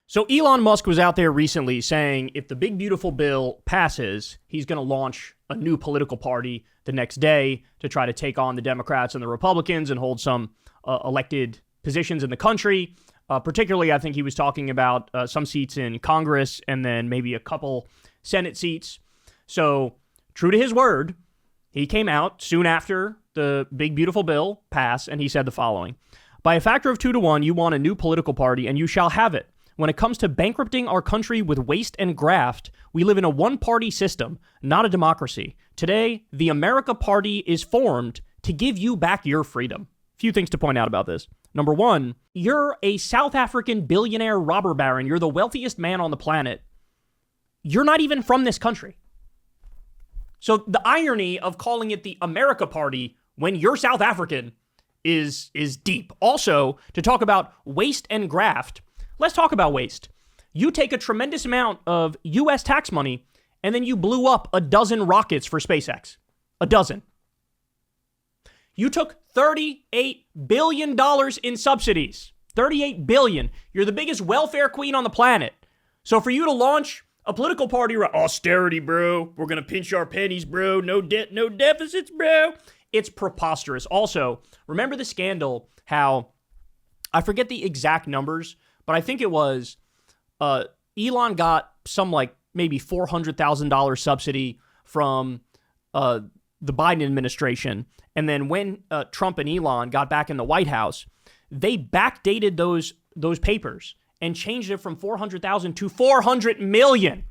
So Elon Musk was out there recently saying if the big beautiful bill passes, he's going to launch a new political party the next day to try to take on the Democrats and the Republicans and hold some elected positions in the country. Particularly, I think he was talking about some seats in Congress and then maybe a couple Senate seats. So, true to his word, he came out soon after the big beautiful bill passed, and he said the following: "By a factor of 2 to 1, you want a new political party, and you shall have it. When it comes to bankrupting our country with waste and graft, we live in a one-party system, not a democracy. Today, the America Party is formed to give you back your freedom." Few things to point out about this. Number one, you're a South African billionaire robber baron. You're the wealthiest man on the planet. You're not even from this country. So the irony of calling it the America Party when you're South African is deep. Also, to talk about waste and graft, let's talk about waste. You take a tremendous amount of U.S. tax money and then you blew up a dozen rockets for SpaceX. A dozen. You took $38 billion in subsidies. $38 billion. You're the biggest welfare queen on the planet. So for you to launch a political party, austerity, bro. We're going to pinch our pennies, bro. No debt, no deficits, bro. It's preposterous. Also, remember the scandal, how, I forget the exact numbers, but I think it was Elon got some like maybe $400,000 subsidy from the Biden administration. And then when Trump and Elon got back in the White House, they backdated those papers and changed it from 400,000 to 400 million.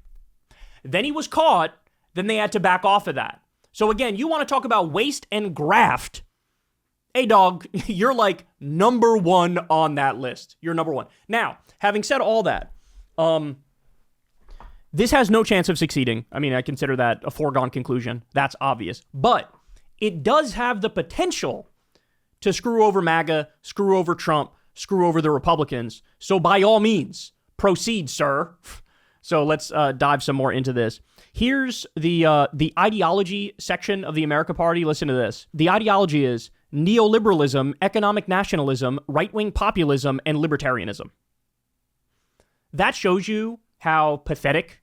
Then he was caught. Then they had to back off of that. So again, you want to talk about waste and graft. Hey, dog, you're like number one on that list. You're number one. Now, having said all that, this has no chance of succeeding. I mean, I consider that a foregone conclusion. That's obvious. But it does have the potential to screw over MAGA, screw over Trump, screw over the Republicans. So by all means, proceed, sir. So let's dive some more into this. Here's the ideology section of the America Party. Listen to this. The ideology is neoliberalism, economic nationalism, right-wing populism, and libertarianism. That shows you how pathetic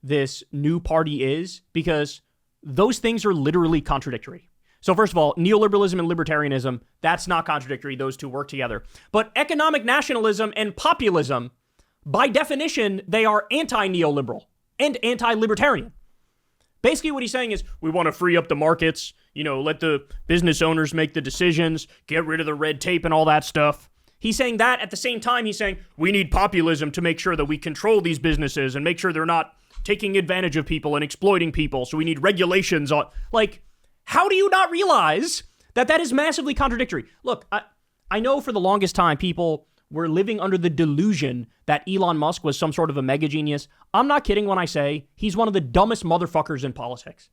this new party is, because those things are literally contradictory. So first of all, neoliberalism and libertarianism, that's not contradictory. Those two work together. But economic nationalism and populism, by definition, they are anti-neoliberal and anti-libertarian. Basically what he's saying is, we want to free up the markets, let the business owners make the decisions, get rid of the red tape and all that stuff. He's saying that. At the same time, he's saying we need populism to make sure that we control these businesses and make sure they're not taking advantage of people and exploiting people. So we need regulations on, how do you not realize that is massively contradictory? Look, I know for the longest time people were living under the delusion that Elon Musk was some sort of a mega genius. I'm not kidding when I say he's one of the dumbest motherfuckers in politics.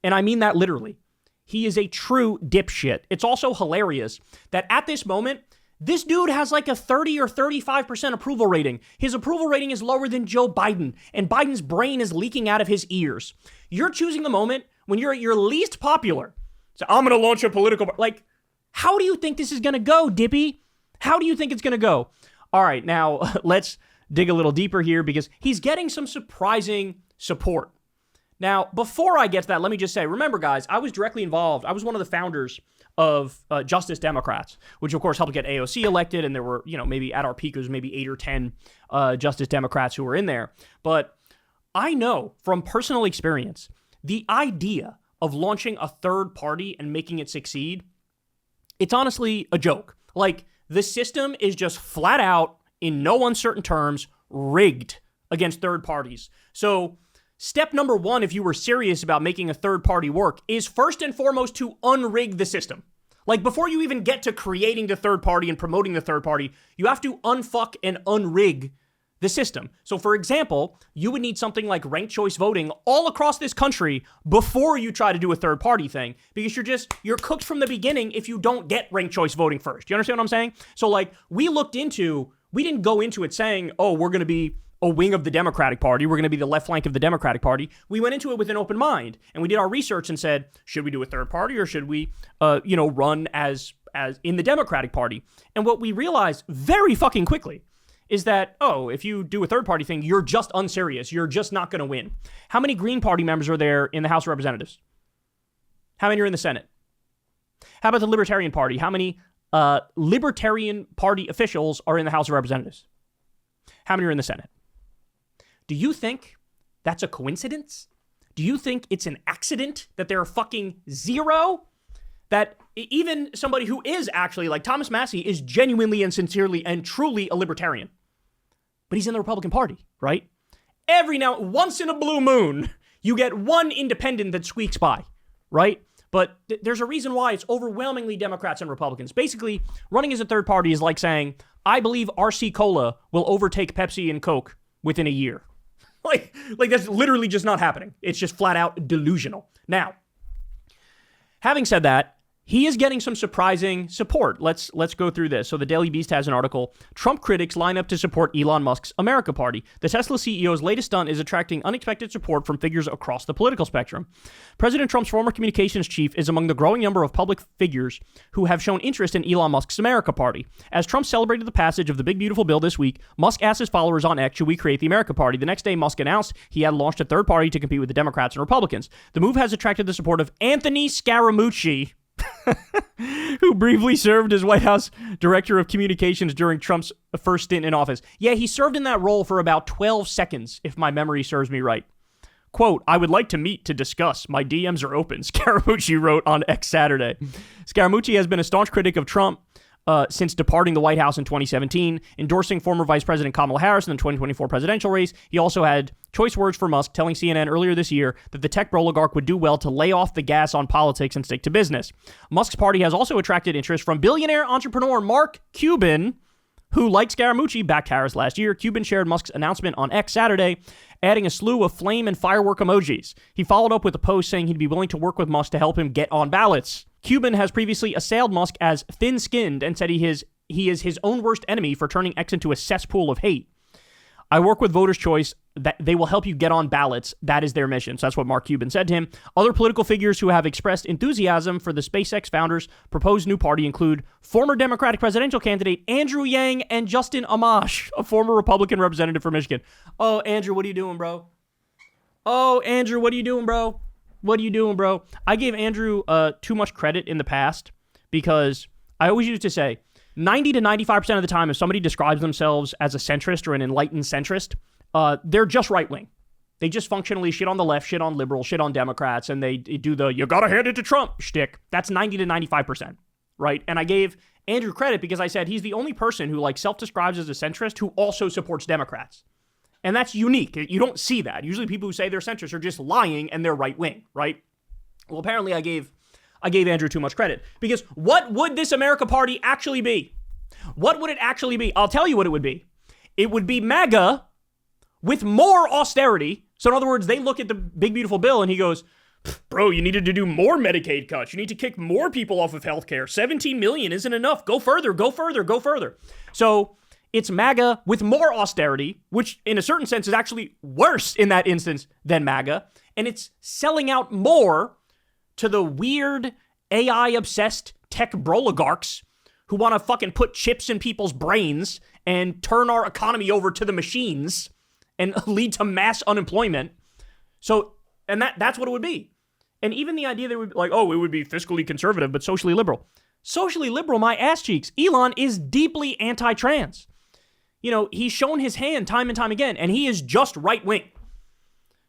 And I mean that literally. He is a true dipshit. It's also hilarious that at this moment, this dude has like a 30 or 35% approval rating. His approval rating is lower than Joe Biden, and Biden's brain is leaking out of his ears. You're choosing the moment when you're at your least popular. So I'm going to launch a political... how do you think this is going to go, Dippy? How do you think it's going to go? All right, now let's dig a little deeper here, because he's getting some surprising support. Now, before I get to that, let me just say, remember, guys, I was directly involved. I was one of the founders of Justice Democrats, which of course helped get AOC elected. And there were, maybe at our peak, it was maybe 8 or 10 Justice Democrats who were in there. But I know from personal experience, the idea of launching a third party and making it succeed, it's honestly a joke. The system is just flat out, in no uncertain terms, rigged against third parties. So step number one, if you were serious about making a third party work, is first and foremost to unrig the system. Before you even get to creating the third party and promoting the third party, you have to unfuck and unrig the system. So for example, you would need something like ranked choice voting all across this country before you try to do a third party thing, because you're cooked from the beginning if you don't get ranked choice voting first. You understand what I'm saying? So we didn't go into it saying, oh, we're going to be a wing of the Democratic Party. We're going to be the left flank of the Democratic Party. We went into it with an open mind, and we did our research and said, should we do a third party, or should we, run as in the Democratic Party? And what we realized very fucking quickly is that, oh, if you do a third party thing, you're just unserious. You're just not going to win. How many Green Party members are there in the House of Representatives? How many are in the Senate? How about the Libertarian Party? How many Libertarian Party officials are in the House of Representatives? How many are in the Senate? Do you think that's a coincidence? Do you think it's an accident that there are fucking zero? That even somebody who is actually, like Thomas Massey, is genuinely and sincerely and truly a libertarian. But he's in the Republican Party, right? Once in a blue moon, you get one independent that squeaks by, right? But there's a reason why it's overwhelmingly Democrats and Republicans. Basically, running as a third party is like saying, I believe RC Cola will overtake Pepsi and Coke within a year. Like that's literally just not happening. It's just flat out delusional. Now, having said that, he is getting some surprising support. Let's go through this. So the Daily Beast has an article. Trump critics line up to support Elon Musk's America Party. The Tesla CEO's latest stunt is attracting unexpected support from figures across the political spectrum. President Trump's former communications chief is among the growing number of public figures who have shown interest in Elon Musk's America Party. As Trump celebrated the passage of the Big Beautiful Bill this week, Musk asked his followers on X, should we create the America Party? The next day, Musk announced he had launched a third party to compete with the Democrats and Republicans. The move has attracted the support of Anthony Scaramucci, who briefly served as White House Director of Communications during Trump's first stint in office. Yeah, he served in that role for about 12 seconds, if my memory serves me right. Quote, I would like to meet to discuss. My DMs are open, Scaramucci wrote on X Saturday. Scaramucci has been a staunch critic of Trump since departing the White House in 2017, endorsing former Vice President Kamala Harris in the 2024 presidential race. He also had choice words for Musk, telling CNN earlier this year that the tech oligarch would do well to lay off the gas on politics and stick to business. Musk's party has also attracted interest from billionaire entrepreneur Mark Cuban, who, like Scaramucci, backed Harris last year. Cuban shared Musk's announcement on X Saturday, adding a slew of flame and firework emojis. He followed up with a post saying he'd be willing to work with Musk to help him get on ballots. Cuban has previously assailed Musk as thin-skinned and said he is his own worst enemy for turning X into a cesspool of hate. I work with voters' choice. That they will help you get on ballots. That is their mission. So that's what Mark Cuban said to him. Other political figures who have expressed enthusiasm for the SpaceX founders' proposed new party include former Democratic presidential candidate Andrew Yang and Justin Amash, a former Republican representative from Michigan. Oh, Andrew, what are you doing, bro? Oh, Andrew, what are you doing, bro? What are you doing, bro? I gave Andrew too much credit in the past because I always used to say 90 to 95% of the time if somebody describes themselves as a centrist or an enlightened centrist, they're just right-wing. They just functionally shit on the left, shit on liberals, shit on Democrats, and they do the you gotta hand it to Trump shtick. That's 90 to 95%, right? And I gave Andrew credit because I said he's the only person who self-describes as a centrist who also supports Democrats. And that's unique. You don't see that. Usually people who say they're centrist are just lying and they're right-wing, right? Well, apparently I gave Andrew too much credit because what would this America Party actually be? What would it actually be? I'll tell you what it would be. It would be MAGA with more austerity. So in other words, they look at the Big Beautiful Bill and he goes, bro, you needed to do more Medicaid cuts. You need to kick more people off of healthcare. 17 million isn't enough. Go further, go further, go further. So it's MAGA with more austerity, which in a certain sense is actually worse in that instance than MAGA. And it's selling out more to the weird AI-obsessed tech broligarchs who want to fucking put chips in people's brains and turn our economy over to the machines and lead to mass unemployment. So, and that's what it would be. And even the idea that it would be it would be fiscally conservative, but socially liberal. Socially liberal, my ass cheeks. Elon is deeply anti-trans. You know, he's shown his hand time and time again, and he is just right-wing.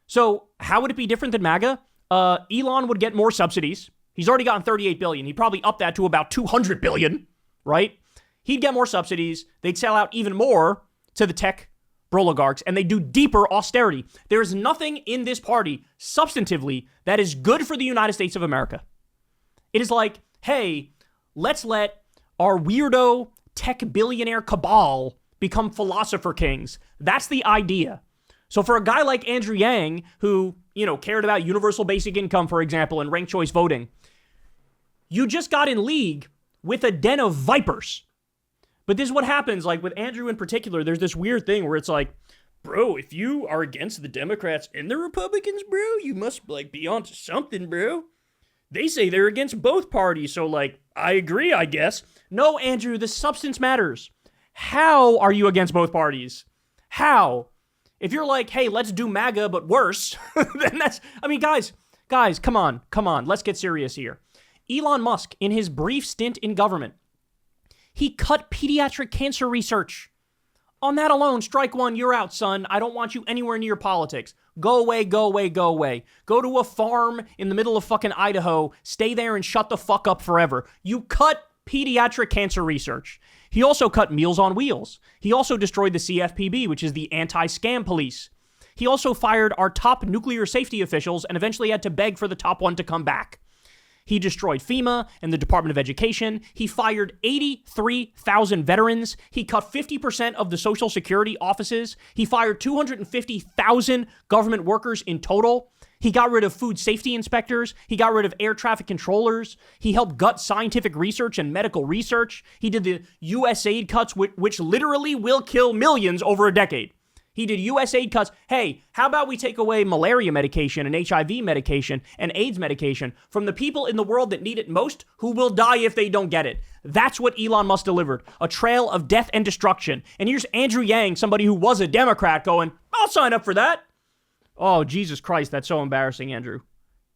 So how would it be different than MAGA? Elon would get more subsidies. He's already gotten $38 billion. He'd probably up that to about $200 billion, right? He'd get more subsidies. They'd sell out even more to the tech broligarchs, and they do deeper austerity. There is nothing in this party substantively that is good for the United States of America. It is like, hey, let's let our weirdo tech billionaire cabal become philosopher kings. That's the idea. So for a guy like Andrew Yang, who, cared about universal basic income, for example, and ranked choice voting, you just got in league with a den of vipers. But this is what happens, with Andrew in particular, there's this weird thing where it's like, bro, if you are against the Democrats and the Republicans, bro, you must, be onto something, bro. They say they're against both parties, so, I agree, I guess. No, Andrew, the substance matters. How are you against both parties? How? If you're like, hey, let's do MAGA, but worse, then that's, I mean, guys, come on. Let's get serious here. Elon Musk, in his brief stint in government, he cut pediatric cancer research. On that alone, strike one, you're out, son. I don't want you anywhere near politics. Go away. Go to a farm in the middle of fucking Idaho, stay there and shut the fuck up forever. You cut pediatric cancer research. He also cut Meals on Wheels. He also destroyed the CFPB, which is the anti-scam police. He also fired our top nuclear safety officials and eventually had to beg for the top one to come back. He destroyed FEMA and the Department of Education. He fired 83,000 veterans. He cut 50% of the Social Security offices. He fired 250,000 government workers in total. He got rid of food safety inspectors. He got rid of air traffic controllers. He helped gut scientific research and medical research. He did the USAID cuts, which literally will kill millions over a decade. He did USAID cuts. Hey, how about we take away malaria medication and HIV medication and AIDS medication from the people in the world that need it most, who will die if they don't get it? That's what Elon Musk delivered. A trail of death and destruction. And here's Andrew Yang, somebody who was a Democrat, going, I'll sign up for that. Oh, Jesus Christ, that's so embarrassing, Andrew.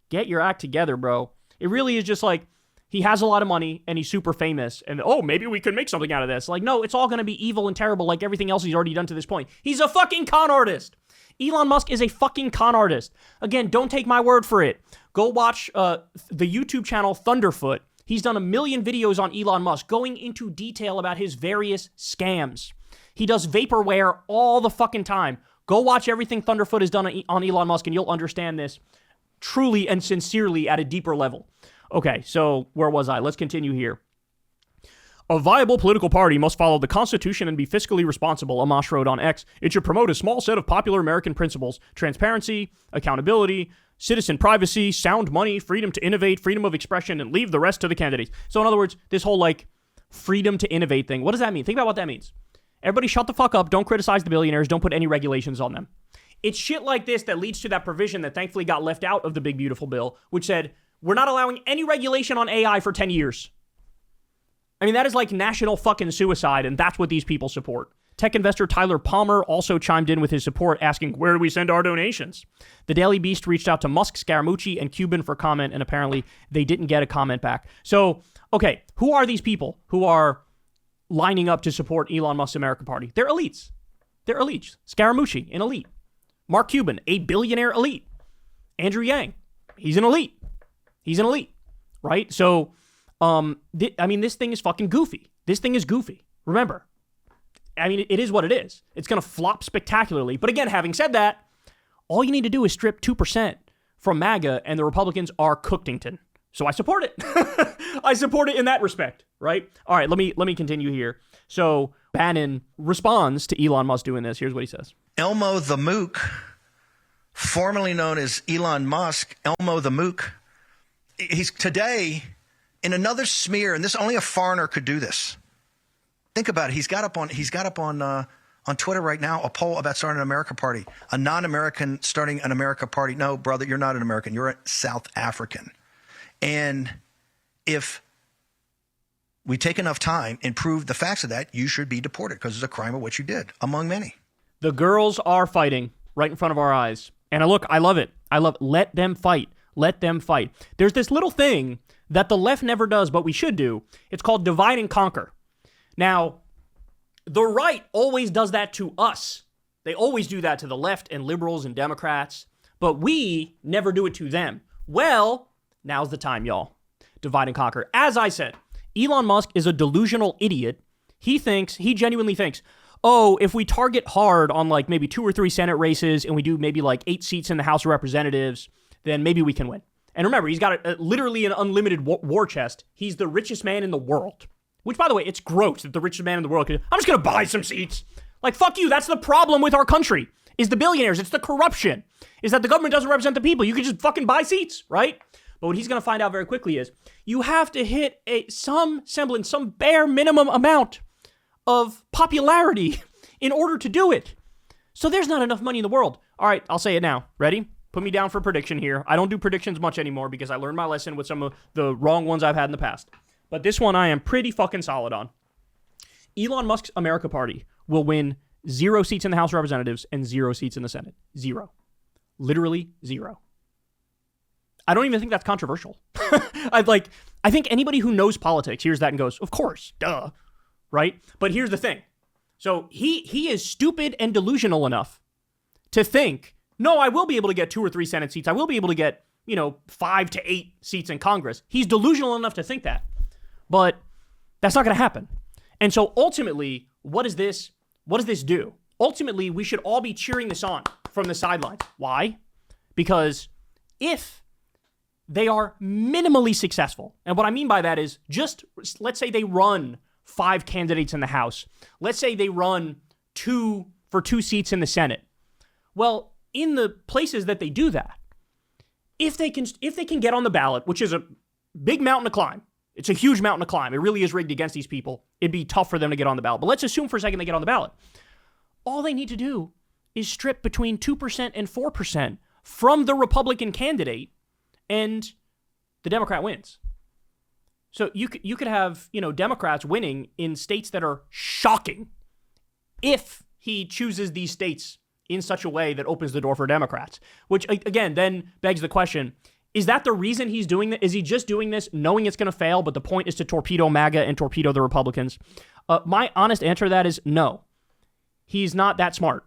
Get your act together, bro. It really is just like, he has a lot of money and he's super famous. And, oh, maybe we could make something out of this. Like, no, it's all going to be evil and terrible like everything else he's already done to this point. He's a fucking con artist. Elon Musk is a fucking con artist. Again, don't take my word for it. Go watch the YouTube channel Thunderfoot. He's done 1 million videos on Elon Musk going into detail about his various scams. He does vaporware all the fucking time. Go watch everything Thunderfoot has done on Elon Musk and you'll understand this truly and sincerely at a deeper level. Okay, so where was I? Let's continue here. A viable political party must follow the Constitution and be fiscally responsible, Amash wrote on X. It should promote a small set of popular American principles: transparency, accountability, citizen privacy, sound money, freedom to innovate, freedom of expression, and leave the rest to the candidates. So in other words, this whole like freedom to innovate thing, what does that mean? Think about what that means. Everybody shut the fuck up. Don't criticize the billionaires. Don't put any regulations on them. It's shit like this that leads to that provision that thankfully got left out of the big beautiful bill, which said, we're not allowing any regulation on AI for 10 years. I mean, that is like national fucking suicide, and that's what these people support. Tech investor Tyler Palmer also chimed in with his support, asking, where do we send our donations? The Daily Beast reached out to Musk, Scaramucci, and Cuban for comment, and apparently they didn't get a comment back. So, okay, who are these people who are lining up to support Elon Musk's American Party? They're elites. They're elites. Scaramucci, an elite. Mark Cuban, a billionaire elite. Andrew Yang, he's an elite. He's an elite, right? So, I mean, this thing is fucking goofy. This thing is goofy. Remember, I mean, it is what it is. It's going to flop spectacularly. But again, having said that, all you need to do is strip 2% from MAGA, and the Republicans are Cookington. So I support it. I support it in that respect, right? All right, let me continue here. So Bannon responds to Elon Musk doing this. Here's what he says. Elmo the Mook, formerly known as Elon Musk, Elmo the Mook, he's today in another smear, and this only a foreigner could do this. Think about it. He's got up on Twitter right now a poll about starting an America party. A non-American starting an America party. No, brother, you're not an American. You're a South African. And if we take enough time and prove the facts of that, you should be deported because it's a crime of what you did, among many. The girls are fighting right in front of our eyes. And look, I love it. Let them fight. Let them fight. There's this little thing that the left never does, but we should do. It's called divide and conquer. Now, the right always does that to us. They always do that to the left and liberals and Democrats, but we never do it to them. Well, now's the time, y'all. Divide and conquer. As I said, Elon Musk is a delusional idiot. He genuinely thinks, oh, if we target hard on like maybe 2 or 3 Senate races and we do maybe like 8 seats in the House of Representatives, then maybe we can win. And remember, he's got literally an unlimited war chest. He's the richest man in the world. Which, by the way, it's gross that the richest man in the world could, I'm just going to buy some seats. Like, fuck you. That's the problem with our country, is the billionaires. It's the corruption, is that the government doesn't represent the people. You can just fucking buy seats, right? But what he's going to find out very quickly is you have to hit some semblance, some bare minimum amount of popularity in order to do it. So there's not enough money in the world. All right, I'll say it now. Ready? Put me down for prediction here. I don't do predictions much anymore because I learned my lesson with some of the wrong ones I've had in the past. But this one I am pretty fucking solid on. Elon Musk's America Party will win 0 seats in the House of Representatives and 0 seats in the Senate. 0. Literally 0. I don't even think that's controversial. I think anybody who knows politics hears that and goes, of course, duh, right? But here's the thing. So he is stupid and delusional enough to think, no, I will be able to get 2 or 3 Senate seats. I will be able to get, 5 to 8 seats in Congress. He's delusional enough to think that. But that's not going to happen. And so ultimately, what does this do? Ultimately, we should all be cheering this on from the sidelines. Why? Because if they are minimally successful, and what I mean by that is just, let's say they run 5 candidates in the House. Let's say they run 2 seats in the Senate. Well, in the places that they do that, if they can get on the ballot, which is a big mountain to climb, it's a huge mountain to climb. It really is rigged against these people. It'd be tough for them to get on the ballot. But let's assume for a second they get on the ballot. All they need to do is strip between 2% and 4% from the Republican candidate, and the Democrat wins. So you could have, Democrats winning in states that are shocking if he chooses these states in such a way that opens the door for Democrats, which again then begs the question, is that the reason he's doing that? Is he just doing this knowing it's going to fail, but the point is to torpedo MAGA and torpedo the Republicans? My honest answer to that is no. He's not that smart.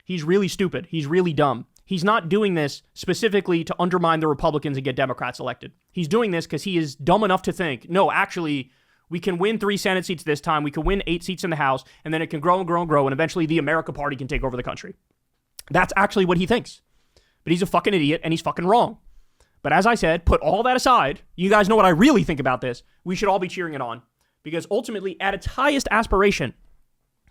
He's really stupid. He's really dumb. He's not doing this specifically to undermine the Republicans and get Democrats elected. He's doing this because he is dumb enough to think, no, actually, we can win 3 Senate seats this time. We can win 8 seats in the House, and then it can grow and grow and grow, and eventually the America Party can take over the country. That's actually what he thinks. But he's a fucking idiot, and he's fucking wrong. But as I said, put all that aside. You guys know what I really think about this. We should all be cheering it on. Because ultimately, at its highest aspiration,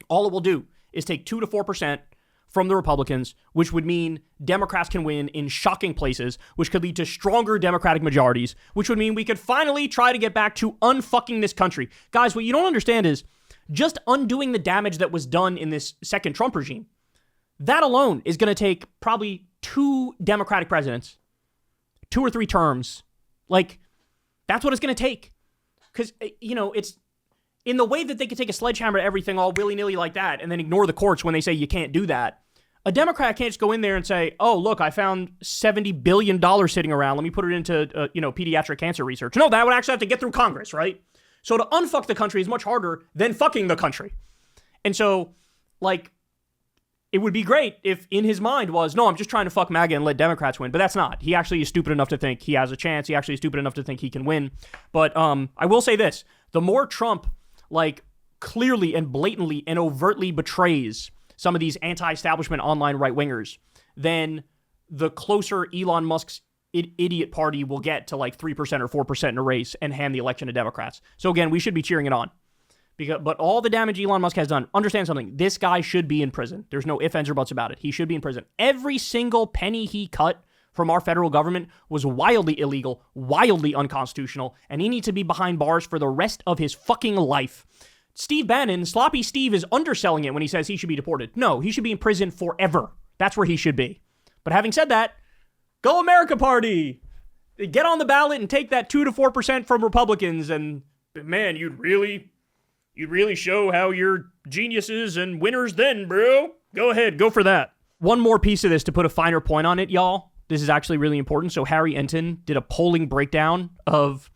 all it will do is take 2 to 4% from the Republicans, which would mean Democrats can win in shocking places, which could lead to stronger Democratic majorities, which would mean we could finally try to get back to unfucking this country. Guys, what you don't understand is just undoing the damage that was done in this second Trump regime. That alone is going to take probably 2 Democratic presidents, 2 or 3 terms. That's what it's going to take. Because, it's in the way that they could take a sledgehammer to everything all willy-nilly like that and then ignore the courts when they say you can't do that. A Democrat can't just go in there and say, oh, look, I found $70 billion sitting around. Let me put it into, pediatric cancer research. No, that would actually have to get through Congress, right? So to unfuck the country is much harder than fucking the country. And so, it would be great if in his mind was, no, I'm just trying to fuck MAGA and let Democrats win. But that's not. He actually is stupid enough to think he has a chance. He actually is stupid enough to think he can win. But I will say this. The more Trump, clearly and blatantly and overtly betrays some of these anti-establishment online right-wingers, then the closer Elon Musk's idiot party will get to 3% or 4% in a race and hand the election to Democrats. So again, we should be cheering it on. But all the damage Elon Musk has done, understand something. This guy should be in prison. There's no ifs, ands, or buts about it. He should be in prison. Every single penny he cut from our federal government was wildly illegal, wildly unconstitutional, and he needs to be behind bars for the rest of his fucking life. Steve Bannon, Sloppy Steve, is underselling it when he says he should be deported. No, he should be in prison forever. That's where he should be. But having said that, go America Party! Get on the ballot and take that 2 to 4% from Republicans, and man, you'd really show how you're geniuses and winners then, bro. Go ahead, go for that. One more piece of this to put a finer point on it, y'all. This is actually really important. So Harry Enton did a polling breakdown of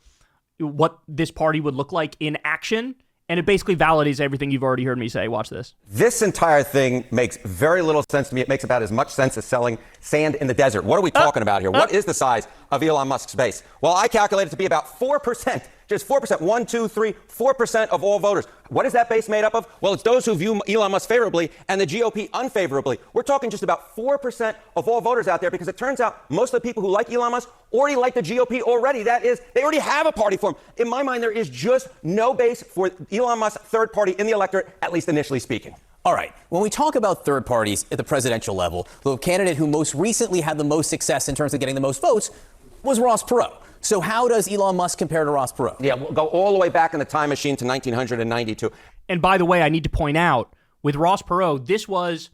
what this party would look like in action, and it basically validates everything you've already heard me say. Watch this. This entire thing makes very little sense to me. It makes about as much sense as selling sand in the desert. What are we talking about here? What is the size of Elon Musk's base? Well, I calculate it to be about 4%. Just 4%, 1, 2, 3, 4% of all voters. What is that base made up of? Well, it's those who view Elon Musk favorably and the GOP unfavorably. We're talking just about 4% of all voters out there, because it turns out most of the people who like Elon Musk already like the GOP already. That is, they already have a party for him. In my mind, there is just no base for Elon Musk's third party in the electorate, at least initially speaking. All right. When we talk about third parties at the presidential level, the candidate who most recently had the most success in terms of getting the most votes was Ross Perot. So how does Elon Musk compare to Ross Perot? Yeah, we'll go all the way back in the time machine to 1992. And by the way, I need to point out, with Ross Perot, this was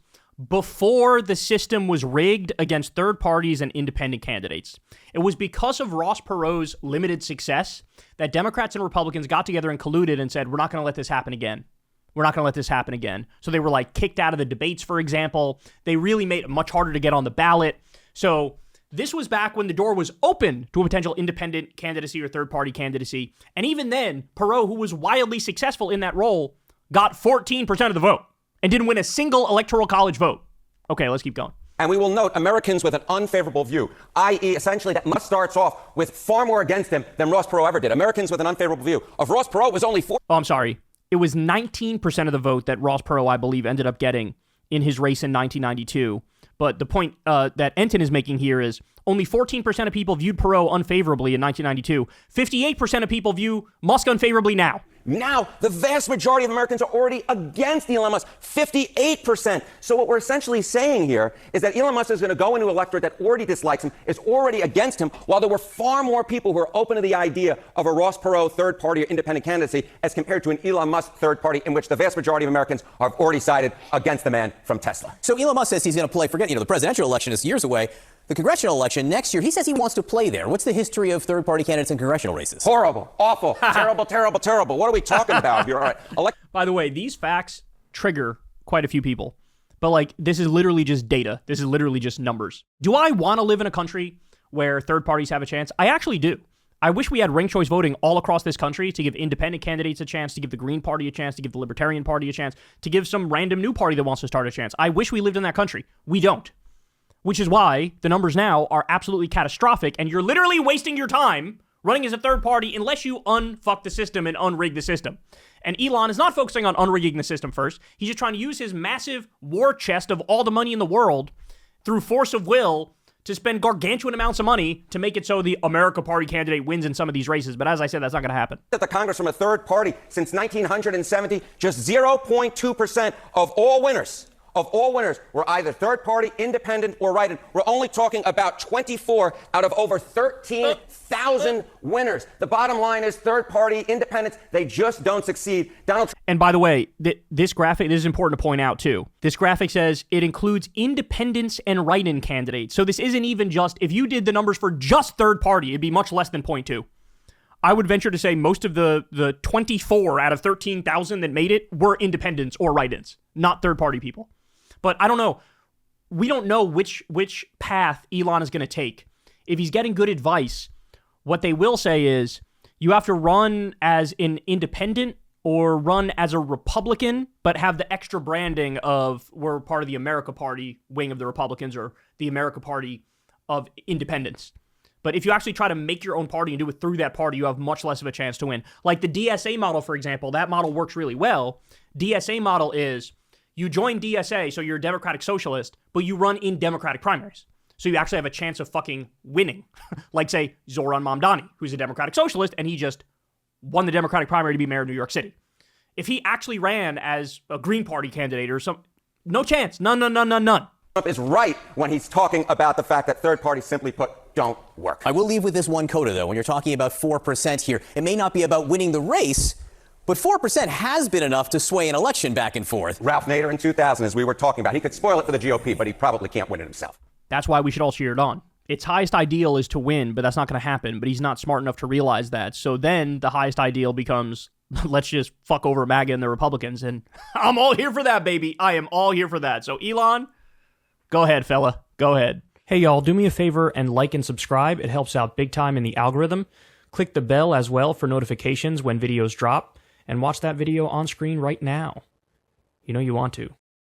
before the system was rigged against third parties and independent candidates. It was because of Ross Perot's limited success that Democrats and Republicans got together and colluded and said, we're not going to let this happen again. We're not going to let this happen again. So they were like kicked out of the debates, for example. They really made it much harder to get on the ballot. So this was back when the door was open to a potential independent candidacy or third-party candidacy. And even then, Perot, who was wildly successful in that role, got 14% of the vote and didn't win a single electoral college vote. Okay, let's keep going. And we will note Americans with an unfavorable view, i.e. essentially that Musk starts off with far more against him than Ross Perot ever did. Americans with an unfavorable view of Ross Perot was only 4. Oh, I'm sorry. It was 19% of the vote that Ross Perot, I believe, ended up getting in his race in 1992. But the point that Enton is making here is only 14% of people viewed Perot unfavorably in 1992. 58% of people view Musk unfavorably now. Now, the vast majority of Americans are already against Elon Musk, 58%. So what we're essentially saying here is that Elon Musk is going to go into an electorate that already dislikes him, is already against him, while there were far more people who are open to the idea of a Ross Perot third-party or independent candidacy as compared to an Elon Musk third party in which the vast majority of Americans have already sided against the man from Tesla. So Elon Musk says he's going to play, forget, the presidential election is years away. The congressional election next year, he says he wants to play there. What's the history of third-party candidates in congressional races? Horrible, awful, terrible, terrible, terrible. What are we talking about? You're all right. By the way, these facts trigger quite a few people. But like, this is literally just data. This is literally just numbers. Do I want to live in a country where third parties have a chance? I actually do. I wish we had ranked choice voting all across this country to give independent candidates a chance, to give the Green Party a chance, to give the Libertarian Party a chance, to give some random new party that wants to start a chance. I wish we lived in that country. We don't. Which is why the numbers now are absolutely catastrophic, and you're literally wasting your time running as a third party unless you unfuck the system and unrig the system. And Elon is not focusing on unrigging the system first. He's just trying to use his massive war chest of all the money in the world through force of will to spend gargantuan amounts of money to make it so the America Party candidate wins in some of these races. But as I said, that's not going to happen. That the Congress from a third party since 1970, just 0.2% of all winners were either third party, independent, or write-in. We're only talking about 24 out of over 13,000 winners. The bottom line is third party, independents, they just don't succeed. And by the way, this graphic, this is important to point out too. This graphic says it includes independents and write-in candidates. So this isn't even just, if you did the numbers for just third party, it'd be much less than 0.2. I would venture to say most of the 24 out of 13,000 that made it were independents or write-ins, not third party people. But I don't know. We don't know which path Elon is going to take. If he's getting good advice, what they will say is you have to run as an independent or run as a Republican, but have the extra branding of we're part of the America Party wing of the Republicans or the America Party of independents. But if you actually try to make your own party and do it through that party, you have much less of a chance to win. Like the DSA model, for example, that model works really well. DSA model is you join DSA, so you're a Democratic Socialist, but you run in Democratic primaries. So you actually have a chance of fucking winning. Like, say, Zoran Mamdani, who's a Democratic Socialist, and he just won the Democratic primary to be mayor of New York City. If he actually ran as a Green Party candidate or some, no chance. None. Trump is right when he's talking about the fact that third parties, simply put, don't work. I will leave with this one coda, though. When you're talking about 4% here, it may not be about winning the race, but 4% has been enough to sway an election back and forth. Ralph Nader in 2000, as we were talking about, he could spoil it for the GOP, but he probably can't win it himself. That's why we should all cheer it on. Its highest ideal is to win, but that's not going to happen. But he's not smart enough to realize that. So then the highest ideal becomes, let's just fuck over MAGA and the Republicans. And I'm all here for that, baby. I am all here for that. So Elon, go ahead, fella. Go ahead. Hey, y'all, do me a favor and like and subscribe. It helps out big time in the algorithm. Click the bell as well for notifications when videos drop. And watch that video on screen right now. You know you want to.